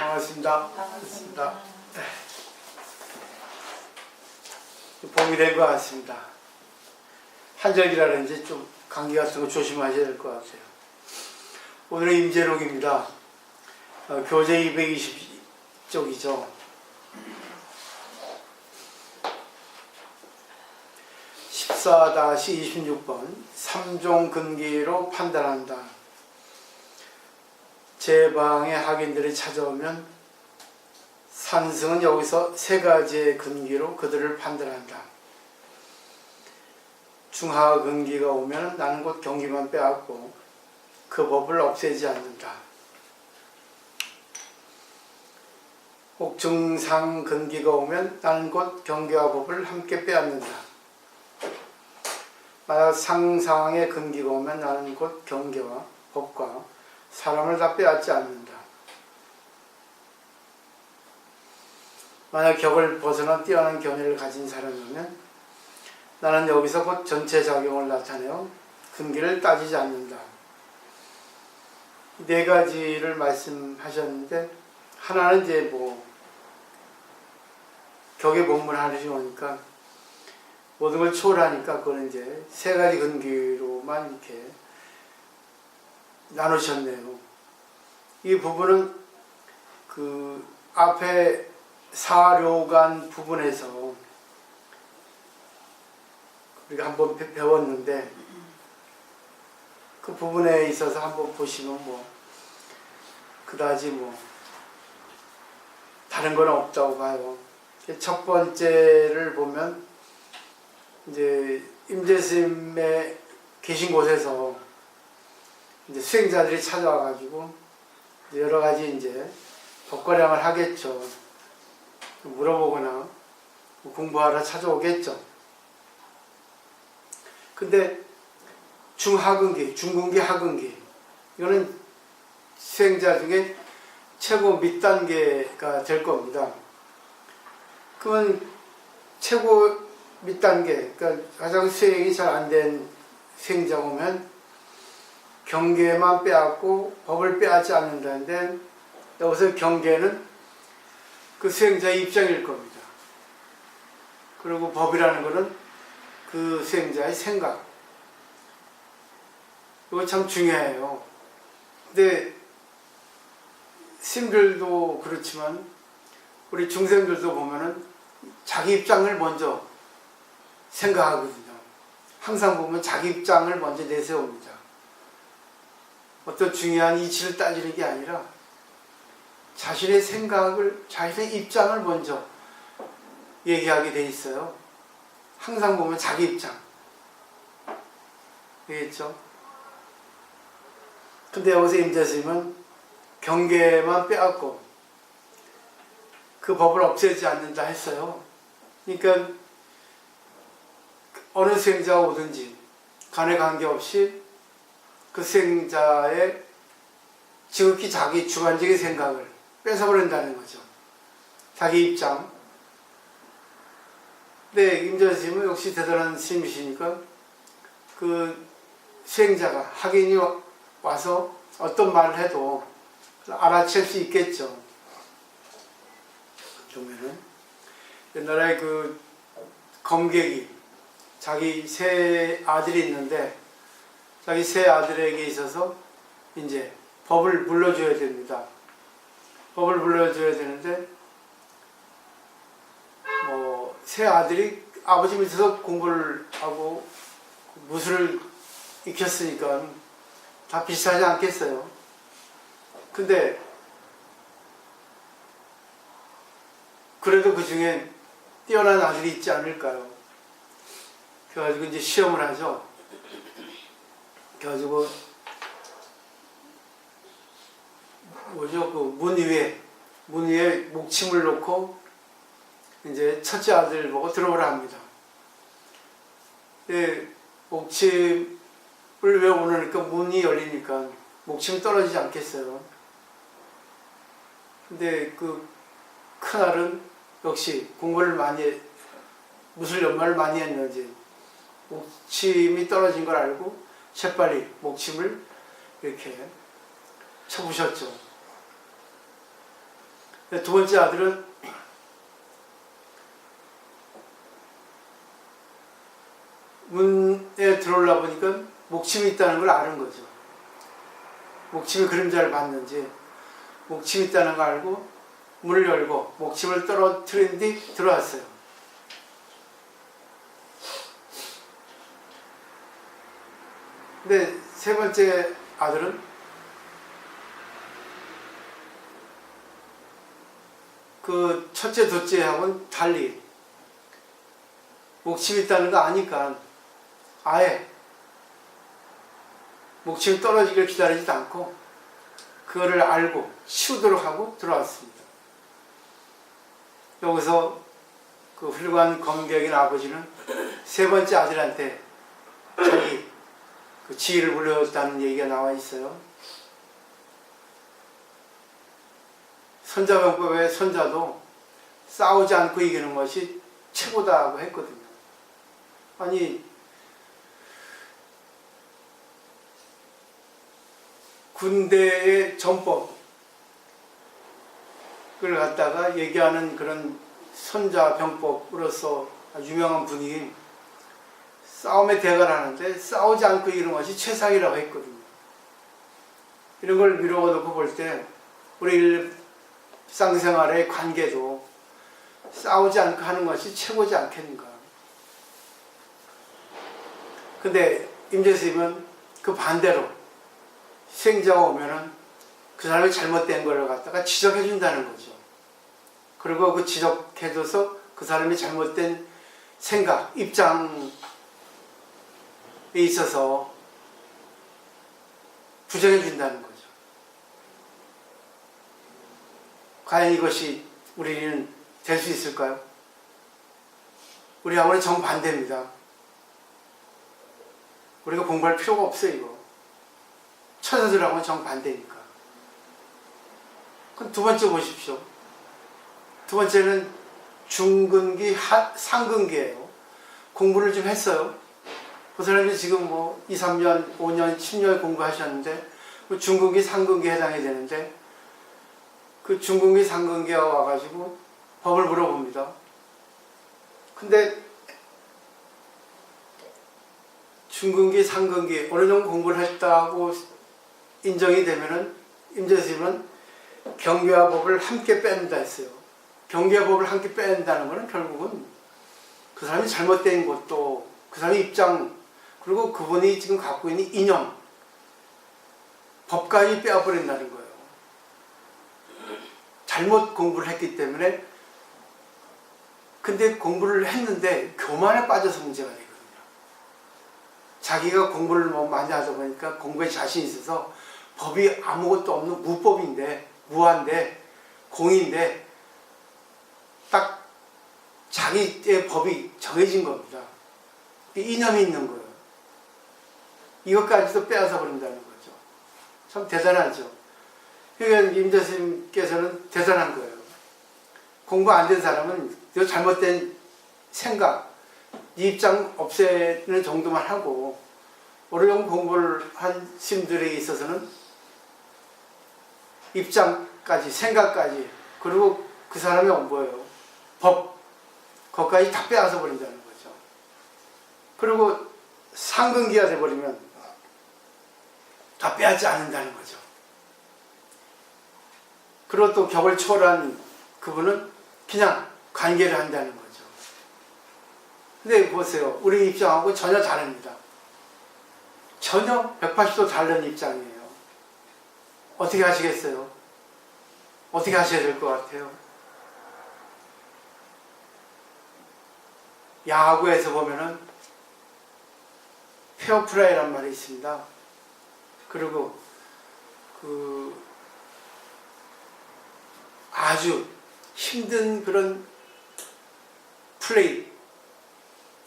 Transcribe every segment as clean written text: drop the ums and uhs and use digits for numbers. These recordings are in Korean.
반갑습니다. 봄이 된 것 같습니다. 한절기라든지 좀 감기 같은 거 조심하셔야 될 것 같아요. 오늘은 임재록입니다. 교재 220쪽이죠. 14-26번 3종 근기로 판단한다. 제 방에 학인들이 찾아오면 산승은 여기서 세 가지의 근기로 그들을 판단한다. 중하 근기가 오면 나는 곧 경기만 빼앗고 그 법을 없애지 않는다. 혹 중상 근기가 오면 나는 곧 경계와 법을 함께 빼앗는다. 만약 상상의 근기가 오면 나는 곧 경계와 법과 사람을 다 빼앗지 않는다. 만약 격을 벗어나 뛰어난 견해를 가진 사람이면 나는 여기서 곧 전체 작용을 나타내어 근기를 따지지 않는다. 네 가지를 말씀하셨는데, 하나는 이제 격의 본문 하시니까 모든 걸 초월하니까 그거는 이제 세 가지 근기로만 이렇게 나누셨네요. 이 부분은 그 앞에 사료간 부분에서 우리가 한번 배웠는데, 그 부분에 있어서 한번 보시면 그다지 다른 건 없다고 봐요. 첫 번째를 보면 이제 임재스님의 계신 곳에서 이제 수행자들이 찾아와가지고 여러 가지 이제 법과량을 하겠죠. 물어보거나 공부하러 찾아오겠죠. 근데 중하근기, 중근기, 하근기, 이거는 수행자 중에 최고 밑단계가 될 겁니다. 그러면 최고 밑단계, 그러니까 가장 수행이 잘 안 된 수행자 오면 경계만 빼앗고 법을 빼앗지 않는다는데, 여기서 경계는 그 수행자의 입장일 겁니다. 그리고 법이라는 것은 그 수행자의 생각. 이거 참 중요해요. 근데 스님들도 그렇지만 우리 중생들도 보면은 자기 입장을 먼저 생각하거든요. 항상 보면 자기 입장을 먼저 내세웁니다. 어떤 중요한 이치를 따지는 게 아니라 자신의 생각을, 자신의 입장을 먼저 얘기하게 돼 있어요. 항상 보면 자기 입장. 알겠죠? 근데 여기서 임재스님은 경계만 빼앗고 그 법을 없애지 않는다 했어요. 그러니까 어느 수행자가 오든지 간에 관계없이 그 수행자의 지극히 자기 주관적인 생각을 뺏어버린다는 거죠. 자기 입장. 근데 임재스님은 역시 대단한 스님이시니까 그 수행자가, 학인이 와서 어떤 말을 해도 알아챌 수 있겠죠. 그러면은 옛날에 그 검객이 자기 세 아들이 있는데, 자기 세 아들에게 있어서 이제 법을 물려줘야 됩니다. 법을 물려줘야 되는데, 세 아들이 아버지 밑에서 공부를 하고 무술을 익혔으니까 다 비슷하지 않겠어요. 근데 그래도 그 중에 뛰어난 아들이 있지 않을까요? 그래가지고 이제 시험을 하죠. 그래가지고 그 문 위에 목침을 놓고 이제 첫째 아들 보고 들어오라 합니다. 목침을 왜 오르니까 문이 열리니까 목침이 떨어지지 않겠어요. 근데 그 큰아들은 역시 공부를 무술 연마를 많이 했는지 목침이 떨어진 걸 알고 재빨리 목침을 이렇게 쳐부셨죠. 두 번째 아들은 문에 들어올라 보니까 목침이 있다는 걸 아는 거죠. 목침이 그림자를 봤는지 목침이 있다는 걸 알고 문을 열고 목침을 떨어뜨린 뒤 들어왔어요. 근데 세 번째 아들은 그 첫째, 둘째하고는 달리 목침이 있다는 거 아니까 아예 목침이 떨어지길 기다리지도 않고 그거를 알고 치우도록 하고 들어왔습니다. 여기서 그 훌륭한 검객인 아버지는 세 번째 아들한테 자기 그 지위를 물려줬다는 얘기가 나와 있어요. 선자병법의 선자도 싸우지 않고 이기는 것이 최고다고 했거든요. 아니, 군대의 전법을 갖다가 얘기하는 그런 선자병법으로서 유명한 분이 싸움에 대가를 하는데 싸우지 않고 이기는 것이 최상이라고 했거든요. 이런 걸 미루어 놓고 볼 때 우리 일상생활의 관계도 싸우지 않고 하는 것이 최고지 않겠는가. 근데 임재스님은 그 반대로 수행자가 오면은 그 사람이 잘못된 걸 갖다가 지적해 준다는 거죠. 그리고 그 지적해줘서 그 사람이 잘못된 생각, 입장에 있어서 부정해 준다는 거죠. 과연 이것이 우리는 될 수 있을까요? 우리하고는 정반대입니다. 우리가 공부할 필요가 없어요, 이거. 천사들하고는 정반대니까. 그럼 두 번째 보십시오. 두 번째는 중근기, 상근기예요. 공부를 좀 했어요. 그 사람이 지금 뭐 2, 3년, 5년, 10년 공부하셨는데 중근기, 상근기에 해당이 되는데 그 중근기, 상근기가 와가지고 법을 물어봅니다. 근데 중근기, 상근기 어느 정도 공부를 했다고 인정이 되면은 임재스님은 경계와 법을 함께 뺀다 했어요. 경계와 법을 함께 뺀다는 것은 결국은 그 사람이 잘못된 것도 그 사람의 입장 그리고 그분이 지금 갖고 있는 이념 법까지 빼앗버린다는 거예요. 잘못 공부를 했기 때문에 근데 공부를 했는데 교만에 빠져서 문제가 되거든요. 자기가 공부를 뭐 많이 하다 보니까 공부에 자신이 있어서 법이 아무것도 없는 무법인데 무한데 공인데 딱 자기의 법이 정해진 겁니다. 이념이 있는 거예요. 이것까지도 빼앗아 버린다는 거죠. 참 대단하죠. 그러니까 임재스님께서는 대단한 거예요. 공부 안 된 사람은 잘못된 생각, 입장 없애는 정도만 하고 어려운 공부를 한 심들에 있어서는 입장까지 생각까지 그리고 그 사람이 뭐예요? 법, 그것까지 다 빼앗아 버린다는 거죠. 그리고 상근기가 돼버리면 다 빼앗지 않는다는 거죠. 그리고 또 격을 초월한 그분은 그냥 관계를 한다는 거죠. 근데 보세요. 우리 입장하고 전혀 다릅니다. 전혀 180도 다른 입장이에요. 어떻게 하시겠어요? 어떻게 하셔야 될 것 같아요? 야구에서 보면은 페어플라이란 말이 있습니다. 그리고 아주 힘든 그런 플레이를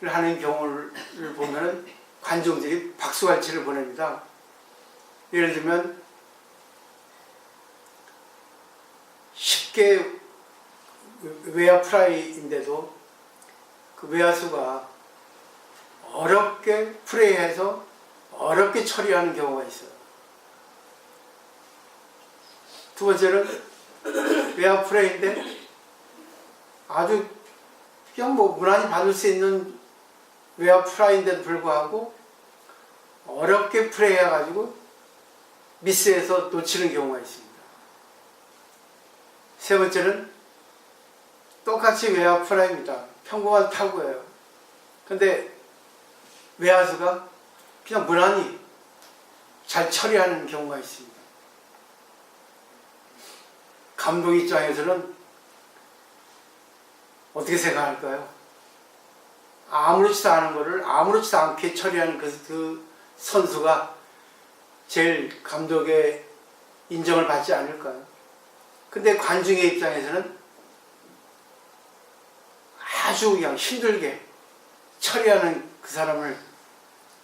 하는 경우를 보면은 관중들이 박수갈채를 보냅니다. 예를 들면 쉽게 외야 플라이인데도 그 외야수가 어렵게 플레이해서 어렵게 처리하는 경우가 있어요. 두 번째는 외화 프레인데 아주 그냥 뭐 무난히 받을 수 있는 외화 프라인데도 불구하고 어렵게 프레이해가지고 미스해서 놓치는 경우가 있습니다. 세 번째는 똑같이 외화 프라입니다. 평범한 타구예요. 근데 외야수가 그냥 무난히 잘 처리하는 경우가 있습니다. 감독 입장에서는 어떻게 생각할까요? 아무렇지도 않은 거를 아무렇지도 않게 처리하는 그 선수가 제일 감독의 인정을 받지 않을까요? 근데 관중의 입장에서는 아주 그냥 힘들게 처리하는 그 사람을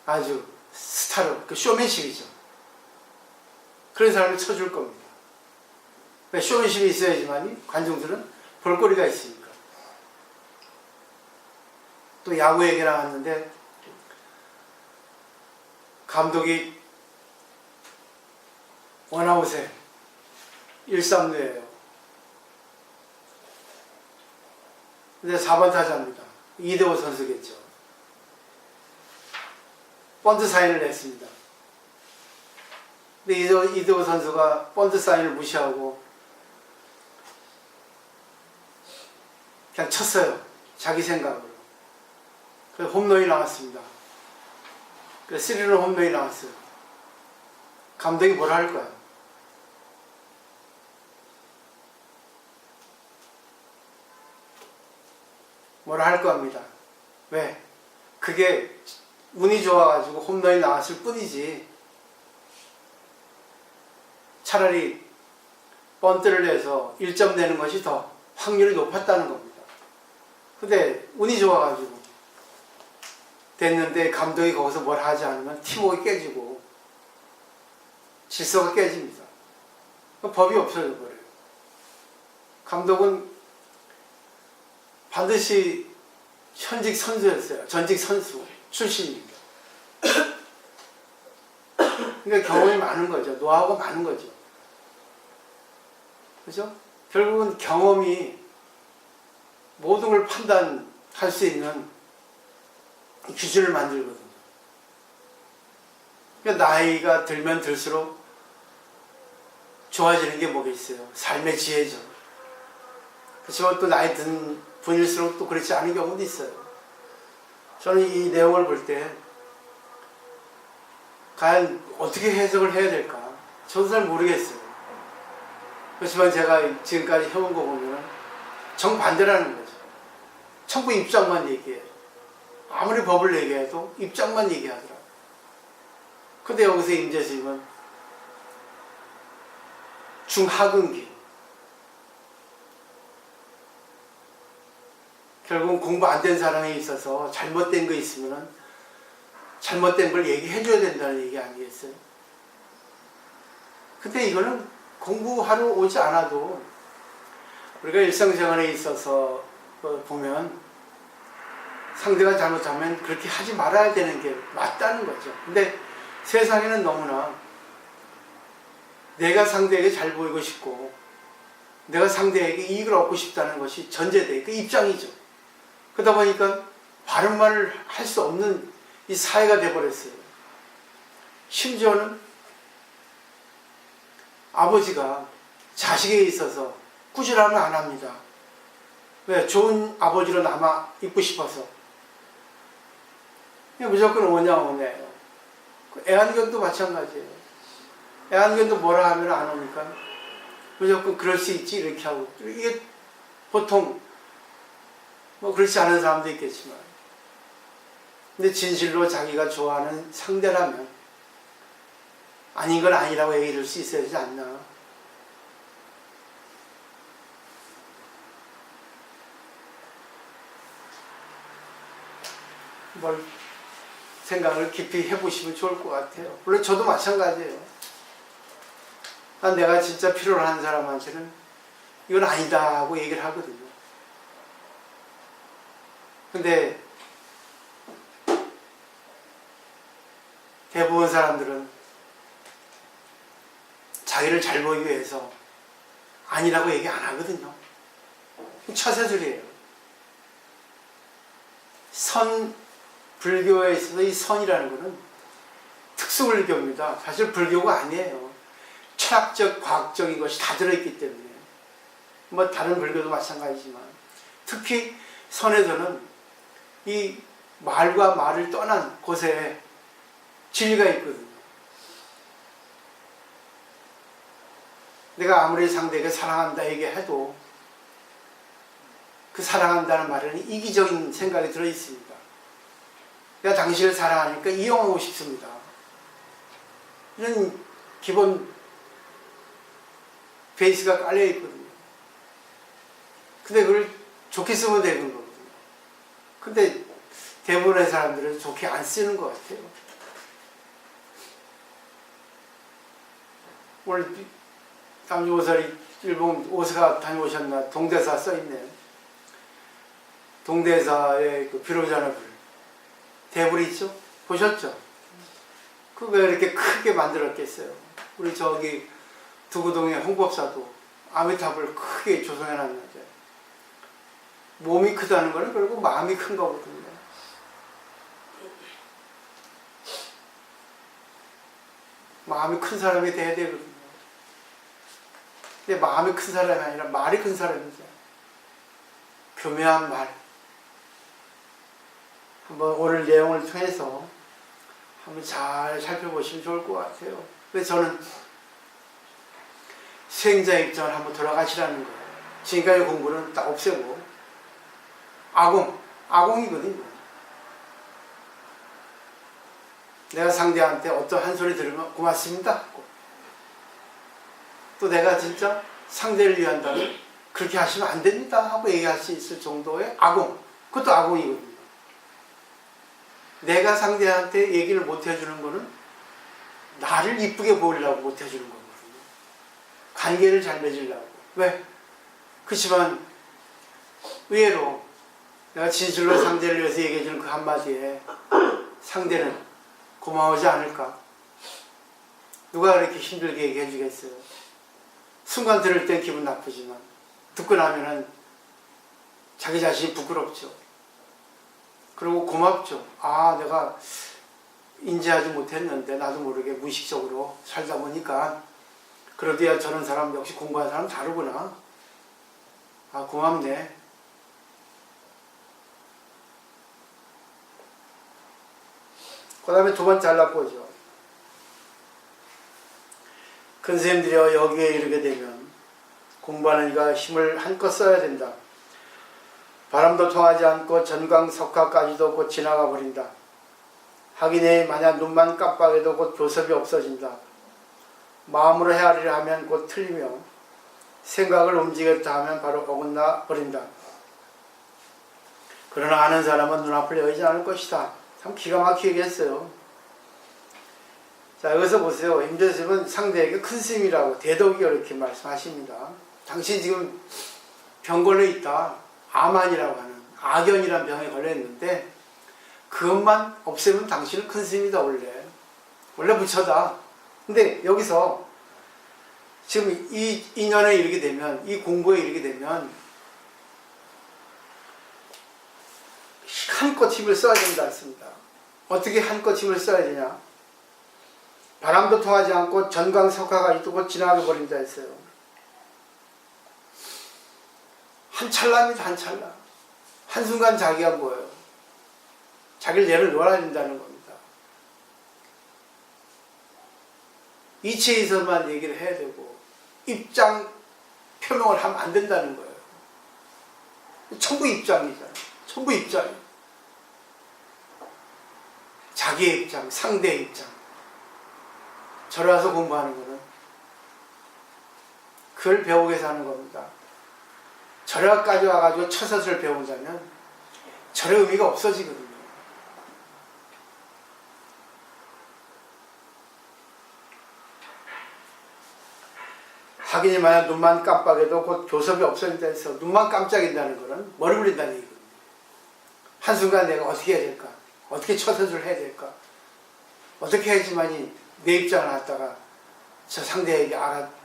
아주 스타로, 그 쇼맨십이죠. 그런 사람을 쳐줄 겁니다. 쇼맨십이 있어야지만 관중들은 볼거리가 있으니까. 또 야구 얘기 나왔는데 감독이 원아웃에 1-3루예요. 근데 4번 타자입니다. 이대호 선수겠죠. 번트 사인을 냈습니다. 근데 이대호 선수가 번트 사인을 무시하고 그냥 쳤어요. 자기 생각으로. 그래서 홈런이 나왔습니다. 그래서 3런 홈런이 나왔어요. 감독이 뭐라 할까요? 뭐라 할 겁니다. 왜? 그게 운이 좋아가지고 홈런이 나왔을 뿐이지 차라리 번트를 내서 1점 내는 것이 더 확률이 높았다는 겁니다. 근데 운이 좋아가지고 됐는데 감독이 거기서 뭘 하지 않으면 팀워크가 깨지고 질서가 깨집니다. 법이 없어져 버려요. 감독은 반드시 현직 선수였어요. 전직 선수 출신입니다. 그러니까 경험이 많은 거죠. 노하우가 많은 거죠. 그죠? 결국은 경험이 모든 걸 판단할 수 있는 기준을 만들거든요. 그러니까 나이가 들면 들수록 좋아지는 게 뭐겠어요? 삶의 지혜죠. 그렇지만 또 나이 든 분일수록 또 그렇지 않은 경우도 있어요. 저는 이 내용을 볼 때 과연 어떻게 해석을 해야 될까? 저도 잘 모르겠어요. 그렇지만 제가 지금까지 해온 거 보면 정반대라는 거죠. 전부 입장만 얘기해요. 아무리 법을 얘기해도 입장만 얘기하더라고요. 근데 여기서 임재수님은 중하근기, 결국은 공부 안 된 사람에 있어서 잘못된 거 있으면 잘못된 걸 얘기해 줘야 된다는 얘기 아니겠어요? 근데 이거는 공부하러 오지 않아도 우리가 일상생활에 있어서 보면 상대가 잘못하면 그렇게 하지 말아야 되는 게 맞다는 거죠. 근데 세상에는 너무나 내가 상대에게 잘 보이고 싶고 내가 상대에게 이익을 얻고 싶다는 것이 전제돼 그 입장이죠. 그러다 보니까 바른 말을 할 수 없는 이 사회가 돼버렸어요. 심지어는 아버지가 자식에 있어서 꾸지람을 안 합니다. 왜? 좋은 아버지로 남아 있고 싶어서. 무조건 오냐오냐예요. 애완견도 마찬가지예요. 애완견도 뭐라 하면 안 오니까 무조건 그럴 수 있지 이렇게 하고. 이게 보통 뭐 그렇지 않은 사람도 있겠지만 근데 진실로 자기가 좋아하는 상대라면 아닌 건 아니라고 얘기해 줄 수 있어야 되지 않나. 뭘 생각을 깊이 해보시면 좋을 것 같아요. 물론 저도 마찬가지예요. 내가 진짜 필요로 하는 사람한테는 이건 아니다 하고 얘기를 하거든요. 근데 대부분 사람들은 자기를 잘 보이기 위해서 아니라고 얘기 안 하거든요. 처세술이에요. 불교에 있어서 이 선이라는 것은 특수불교입니다. 사실 불교가 아니에요. 철학적, 과학적인 것이 다 들어있기 때문에. 뭐 다른 불교도 마찬가지지만 특히 선에서는 이 말과 말을 떠난 곳에 진리가 있거든요. 내가 아무리 상대에게 사랑한다 얘기해도 그 사랑한다는 말에는 이기적인 생각이 들어있습니다. 내가 당신을 사랑하니까 이용하고 싶습니다. 이런 기본 베이스가 깔려있거든요. 근데 그걸 좋게 쓰면 되는 거거든요. 근데 대부분의 사람들은 좋게 안 쓰는 것 같아요. 오늘 남주오설이 일본 오사카 다녀오셨나? 동대사 써있네요. 동대사의 그 비로자나 불. 대불 있죠? 보셨죠? 그 왜 이렇게 크게 만들었겠어요? 우리 저기 두구동의 홍법사도 아미타불 크게 조성해놨는데 몸이 크다는 거는 결국 마음이 큰 거거든요. 마음이 큰 사람이 돼야 되거든요. 근데 마음이 큰 사람이 아니라 말이 큰 사람이죠. 교묘한 말. 한번 오늘 내용을 통해서 한번 잘 살펴보시면 좋을 것 같아요. 그래서 저는 수행자 입장을 한번 돌아가시라는 거예요. 지금까지 공부는 딱 없애고 아공이거든요. 내가 상대한테 어떤 한 소리 들으면 고맙습니다. 또 내가 진짜 상대를 위한다면 그렇게 하시면 안 됩니다 하고 얘기할 수 있을 정도의 그것도 아공이거든요. 내가 상대한테 얘기를 못 해주는 거는 나를 이쁘게 보이려고 못 해주는 거거든요. 관계를 잘 맺으려고. 왜? 그렇지만 의외로 내가 진실로 상대를 위해서 얘기해주는 그 한마디에 상대는 고마워하지 않을까? 누가 그렇게 힘들게 얘기해 주겠어요? 순간 들을 땐 기분 나쁘지만 듣고 나면은 자기 자신이 부끄럽죠. 그리고 고맙죠. 아, 내가 인지하지 못했는데 나도 모르게 무의식적으로 살다 보니까 그러디야 저런 사람 역시 공부한 사람 다르구나. 아, 고맙네. 그 다음에 두 번째 안락보죠. 큰 스님들이여 여기에 이르게 되면 공부하는 이가 힘을 한껏 써야 된다. 바람도 통하지 않고 전광석화까지도 곧 지나가 버린다. 하기내 만약 눈만 깜빡해도 곧 교섭이 없어진다. 마음으로 헤아리려 하면 곧 틀리며 생각을 움직였다 하면 바로 어긋나 버린다. 그러나 아는 사람은 눈앞을 여의지 않을 것이다. 참 기가 막히게 했어요. 자, 여기서 보세요. 임재수님은 상대에게 큰 스님이라고 대덕이가 이렇게 말씀하십니다. 당신 지금 병 걸려 있다. 암환이라고 하는 악연이라는 병에 걸려 있는데 그것만 없애면 당신은 큰 스님이다. 원래 부처다. 근데 여기서 지금 이 인연에 이르게 되면, 이 공부에 이르게 되면 한껏 힘을 써야 된다 했습니다. 어떻게 한껏 힘을 써야 되냐? 바람도 통하지 않고 전광석화가 있고 지나가 버린다 했어요. 한 찰나입니다. 한 찰나. 한순간 자기가 뭐예요? 자기를 내려놓아야 된다는 겁니다. 이체에서만 얘기를 해야 되고 입장 표명을 하면 안 된다는 거예요. 전부 입장이잖아요. 전부 입장이에요. 자기의 입장, 상대의 입장. 절에 와서 공부하는 거는 그걸 배우기 위해서 하는 겁니다. 절에까지 와가지고 처사술을 배운다면 절의 의미가 없어지거든요. 하기니 만약 눈만 깜빡해도 곧 교섭이 없어진다 해서 눈만 깜짝인다는 거는 머리 굴린다는 얘기거든요. 한순간 내가 어떻게 해야 될까? 어떻게 처사술을 해야 될까? 어떻게 해야지만이 내 입장을 갖다가 저 상대에게 알아주게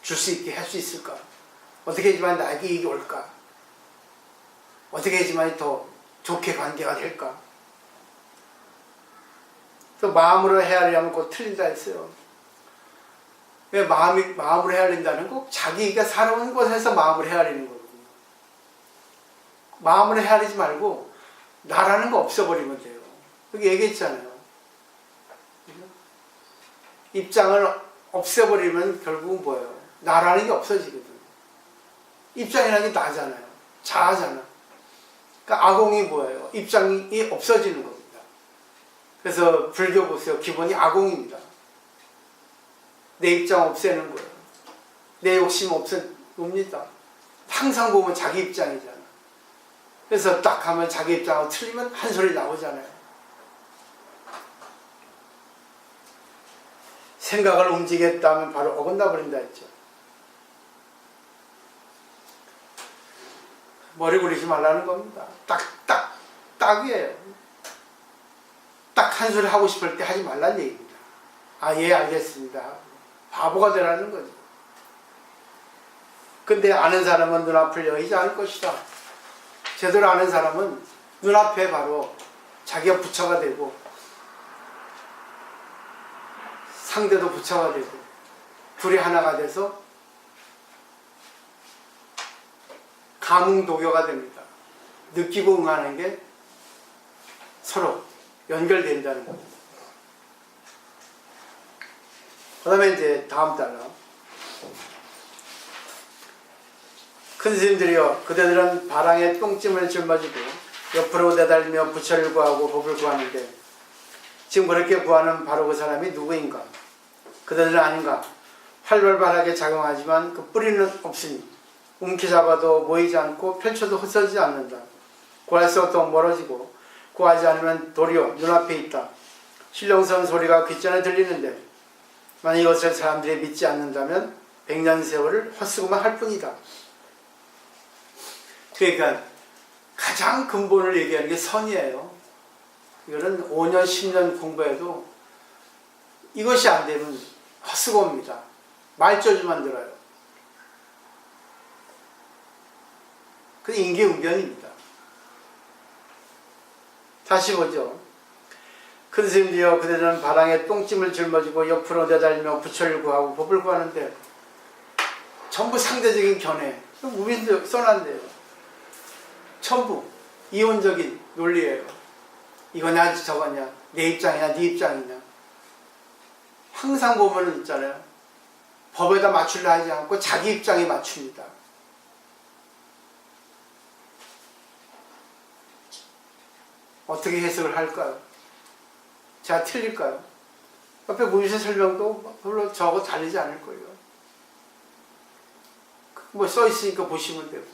줄 수 있게 할 수 있을까? 어떻게 해야지만 나에게 이익이 올까? 어떻게 해야지만 더 좋게 관계가 될까? 또 마음으로 헤아리려면 꼭 틀린다 했어요. 왜 마음으로 헤아린다는 거? 자기가 살아온 곳에서 마음으로 헤아리는 거거든요. 마음으로 헤아리지 말고 나라는 거 없애버리면 돼요. 여기 얘기했잖아요. 입장을 없애버리면 결국은 뭐예요? 나라는 게 없어지거든. 입장이라는 게 나잖아요. 자아잖아. 그러니까 아공이 뭐예요? 입장이 없어지는 겁니다. 그래서 불교 보세요. 기본이 아공입니다. 내 입장 없애는 거예요. 내 욕심 없애옵니다. 항상 보면 자기 입장이잖아. 그래서 딱 하면 자기 입장하고 틀리면 한 소리 나오잖아요. 생각을 움직였다 하면 바로 어긋나 버린다 했죠. 머리 굴리지 말라는 겁니다. 딱이에요. 딱 한 소리 하고 싶을 때 하지 말라는 얘기입니다. 아, 예, 알겠습니다. 바보가 되라는 거죠. 근데 아는 사람은 눈앞을 여의지 않을 것이다. 제대로 아는 사람은 눈앞에 바로 자기가 부처가 되고 상대도 부처가 되고 둘이 하나가 돼서 감응도교가 됩니다. 느끼고 응하는 게 서로 연결된다는 겁니다. 그 다음에 이제 다음 달로 큰 스님들이여 그대들은 바랑에 똥찜을 짊어지고 옆으로 내달리며 부처를 구하고 법을 구하는데 지금 그렇게 구하는 바로 그 사람이 누구인가? 그대들은 아닌가? 활발하게 작용하지만 그 뿌리는 없으니 움켜잡아도 모이지 않고 펼쳐도 흩어지지 않는다. 구할수록 멀어지고 구하지 않으면 도리어 눈앞에 있다. 신령선 소리가 귓전에 들리는데 만약 이것을 사람들이 믿지 않는다면 100년 세월을 헛쓰고만 할 뿐이다. 그러니까 가장 근본을 얘기하는 게 선이에요. 이거는 5년, 10년 공부해도 이것이 안 되면 헛쓰고입니다. 말조주만 들어요. 그 인계응변입니다. 다시 보죠. 큰 스님들이여 그대들은 바랑에 똥찜을 짊어지고 옆으로 내달리며 부처를 구하고 법을 구하는데 전부 상대적인 견해, 무빈도 써놨네요. 전부 이원적인 논리예요. 이거냐 저거냐, 내 입장이냐 네 입장이냐. 항상 보면 있잖아요. 법에다 맞추려 하지 않고 자기 입장에 맞춥니다. 어떻게 해석을 할까요? 제가 틀릴까요? 옆에 문신 설명도 별로 저하고 다르지 않을 거예요. 뭐 써있으니까 보시면 되고.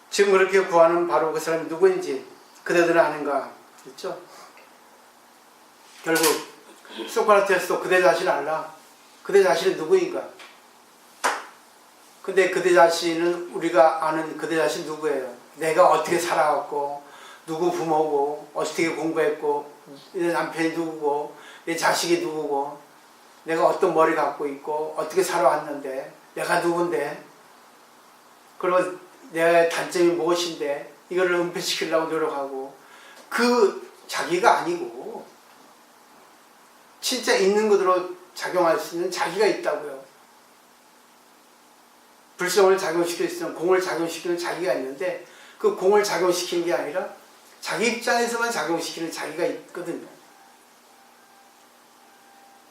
지금 그렇게 구하는 바로 그 사람이 누구인지 그대들은 아는가? 그렇죠? 결국 소크라테스도 그대 자신을 알라. 그대 자신은 누구인가? 근데 그대 자신은 우리가 아는 그대 자신 누구예요? 내가 어떻게 살아왔고 누구 부모고 어떻게 공부했고 내 남편이 누구고 내 자식이 누구고 내가 어떤 머리 갖고 있고 어떻게 살아왔는데 내가 누군데 그리고 내 단점이 무엇인데 이거를 은폐시키려고 노력하고 그 자기가 아니고 진짜 있는 그대로 작용할 수 있는 자기가 있다고요. 불성을 작용시킬 수 있는 공을 작용시키는 자기가 있는데 그 공을 작용시키는 게 아니라 자기 입장에서만 작용시키는 자기가 있거든요.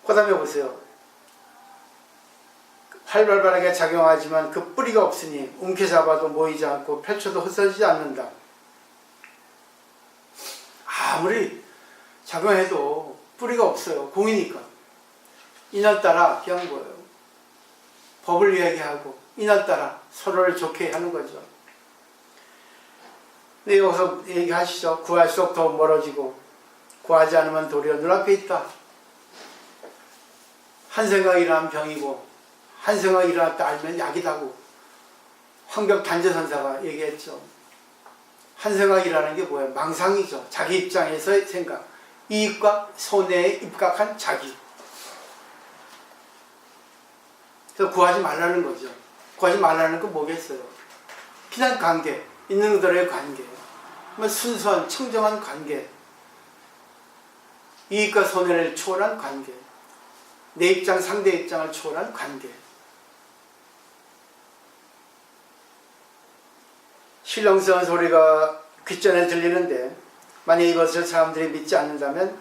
그 다음에 보세요. 활발하게 작용하지만 그 뿌리가 없으니 움켜잡아도 모이지 않고 펼쳐도 흩어지지 않는다. 아무리 작용해도 뿌리가 없어요. 공이니까. 인연따라 그냥 뭐예요. 법을 이야기하고 인연따라 서로를 좋게 하는 거죠. 근데 여기서 얘기하시죠. 구할수록 더 멀어지고 구하지 않으면 도리어 눈앞에 있다. 한 생각이 일어나면 병이고 한 생각이 일어났다 알면 약이다고 황벽단재선사가 얘기했죠. 한 생각이 일어나는 게 뭐예요? 망상이죠. 자기 입장에서의 생각. 이익과 손해에 입각한 자기. 그래서 구하지 말라는 거죠. 구하지 말라는 건 뭐겠어요? 그냥 관계, 있는 그대로의 관계, 순수한 청정한 관계, 이익과 손해를 초월한 관계, 내 입장 상대 입장을 초월한 관계. 신령스러운 소리가 귓전에 들리는데 만약 이것을 사람들이 믿지 않는다면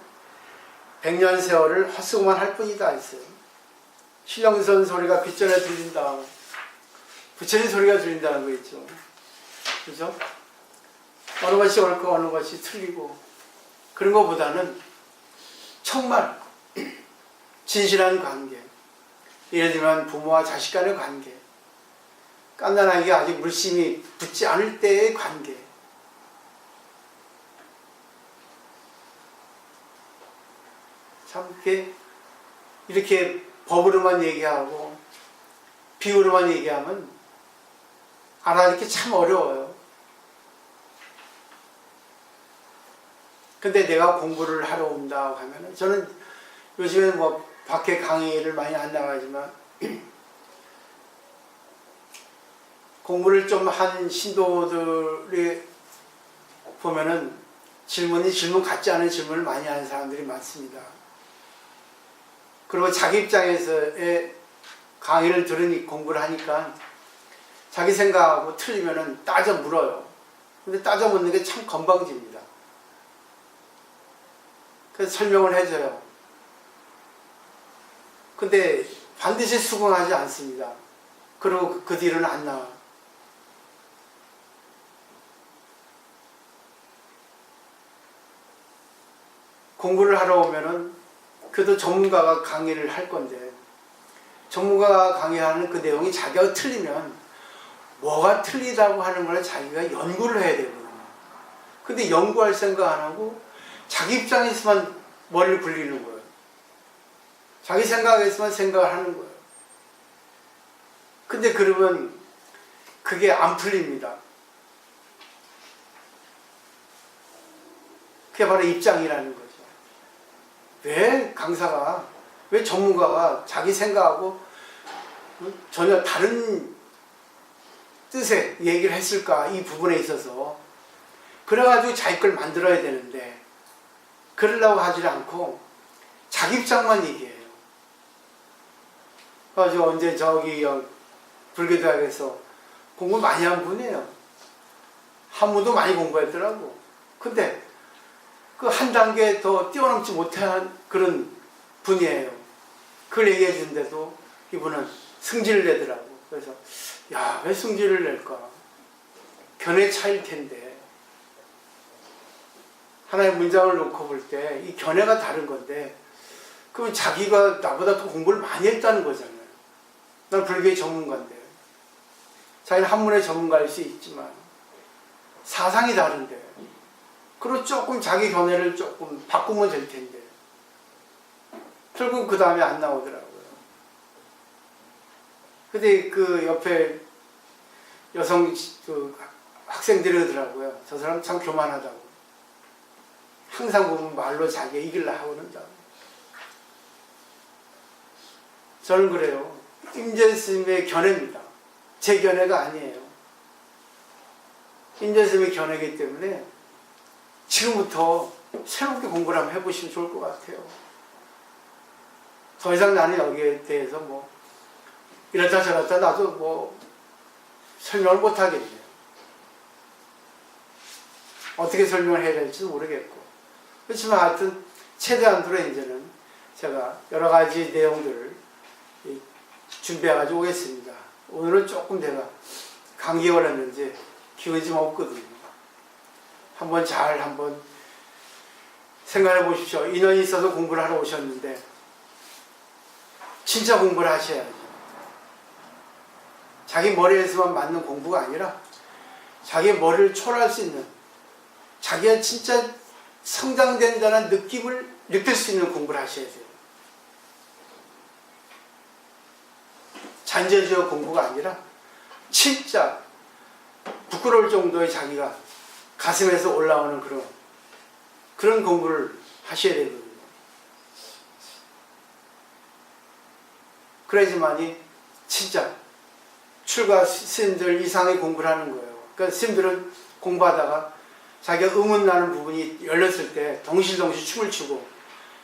100년 세월을 헛수고만 할 뿐이다 했어요. 신령스러운 소리가 귓전에 들린다. 부처님 소리가 들린다는 거 있죠. 그죠? 어느 것이 옳고 어느 것이 틀리고 그런 것보다는 정말 진실한 관계, 예를 들면 부모와 자식 간의 관계, 깐난하게 아직 물심이 붙지 않을 때의 관계, 참 이렇게 법으로만 얘기하고 비유로만 얘기하면 알아듣기 참 어려워요. 근데 내가 공부를 하러 온다고 하면, 저는 요즘에 뭐 밖에 강의를 많이 안 나가지만 공부를 좀 한 신도들이 보면은 질문 같지 않은 질문을 많이 하는 사람들이 많습니다. 그리고 자기 입장에서의 강의를 들으니 공부를 하니까 자기 생각하고 틀리면은 따져 물어요. 근데 따져 묻는 게 참 건방집니다. 그래서 설명을 해줘요. 근데 반드시 수긍하지 않습니다. 그리고 그 뒤로는 안 나와. 공부를 하러 오면은 그래도 전문가가 강의를 할 건데 전문가가 강의하는 그 내용이 자기가 틀리면 뭐가 틀리다고 하는 걸 자기가 연구를 해야 되거든요. 근데 연구할 생각 안 하고 자기 입장에서만 머리를 굴리는 거예요. 자기 생각에서만 생각을 하는 거예요. 근데 그러면 그게 안 풀립니다. 그게 바로 입장이라는 거죠. 왜 강사가, 왜 전문가가 자기 생각하고 전혀 다른 뜻의 얘기를 했을까, 이 부분에 있어서. 그래가지고 자기 걸 만들어야 되는데 그러려고 하지 않고 자기 입장만 얘기해요. 그래서 언제 저기 불교대학에서 공부 많이 한 분이에요. 한문도 많이 공부했더라고. 근데 그 한 단계 더 뛰어넘지 못한 그런 분이에요. 그걸 얘기해 주는데도 이분은 승질을 내더라고. 그래서 야, 왜 승질을 낼까? 견해 차일 텐데. 하나의 문장을 놓고 볼 때 이 견해가 다른 건데 그럼 자기가 나보다 더 공부를 많이 했다는 거잖아요. 난 불교의 전문가인데. 자기는 한문의 전문가일 수 있지만 사상이 다른데. 그리고 조금 자기 견해를 조금 바꾸면 될 텐데. 결국 그 다음에 안 나오더라고요. 근데 그 옆에 여성 그 학생들이 그러더라고요. 저 사람 참 교만하다고. 항상 보면 말로 자기 이길라 하고 그런다고. 저는 그래요. 임재 스님의 견해입니다. 제 견해가 아니에요. 임재 스님의 견해이기 때문에 지금부터 새롭게 공부를 한번 해보시면 좋을 것 같아요. 더 이상 나는 여기에 대해서 뭐 이렇다 저렇다 나도 뭐 설명을 못 하겠네요. 어떻게 설명을 해야 될지도 모르겠고. 그렇지만 하여튼 최대한으로 이제는 제가 여러 가지 내용들을 준비해가지고 오겠습니다. 오늘은 조금 내가 감기에 걸렸는지 기운이 좀 없거든요. 한번 생각해 보십시오. 인연이 있어서 공부를 하러 오셨는데 진짜 공부를 하셔야죠. 자기 머리에서만 맞는 공부가 아니라 자기 머리를 초월할 수 있는, 자기가 진짜 성장된다는 느낌을 느낄 수 있는 공부를 하셔야 돼요. 잔재주의 공부가 아니라 진짜 부끄러울 정도의 자기가 가슴에서 올라오는 그런 공부를 하셔야 되거든요. 그래야지만이 진짜 출가 스님들 이상의 공부를 하는 거예요. 그러니까 스님들은 공부하다가 자기가 의문 나는 부분이 열렸을 때 덩실덩실 춤을 추고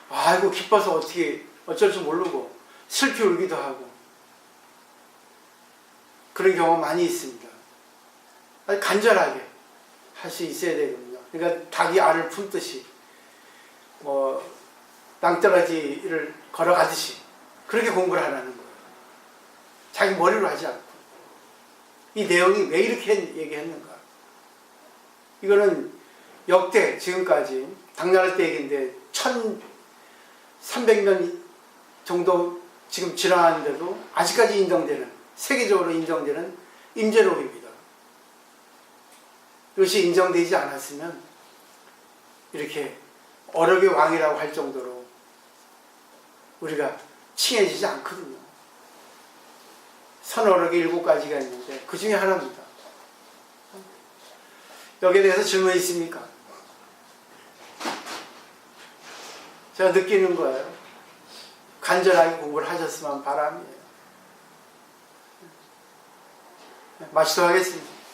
아이고 기뻐서 어떻게 어쩔 줄 모르고 슬피 울기도 하고 그런 경우가 많이 있습니다. 아주 간절하게 할 수 있어야 되거든요. 그러니까 닭이 알을 품듯이 낭떠러지를 걸어가듯이 그렇게 공부를 하라는 거예요. 자기 머리로 하지 않고. 이 내용이 왜 이렇게 얘기했는가. 이거는 역대 지금까지 당나라 때 얘기인데 1300년 정도 지금 지나갔는데도 아직까지 인정되는, 세계적으로 인정되는 임재록입니다. 이것이 인정되지 않았으면 이렇게 어록의 왕이라고 할 정도로 우리가 칭해지지 않거든요. 선어록이 7가지가 있는데 그 중에 하나입니다. 여기에 대해서 질문 있습니까? 제가 느끼는 거예요. 간절하게 공부를 하셨으면 바람이에요. 마치도록 하겠습니다.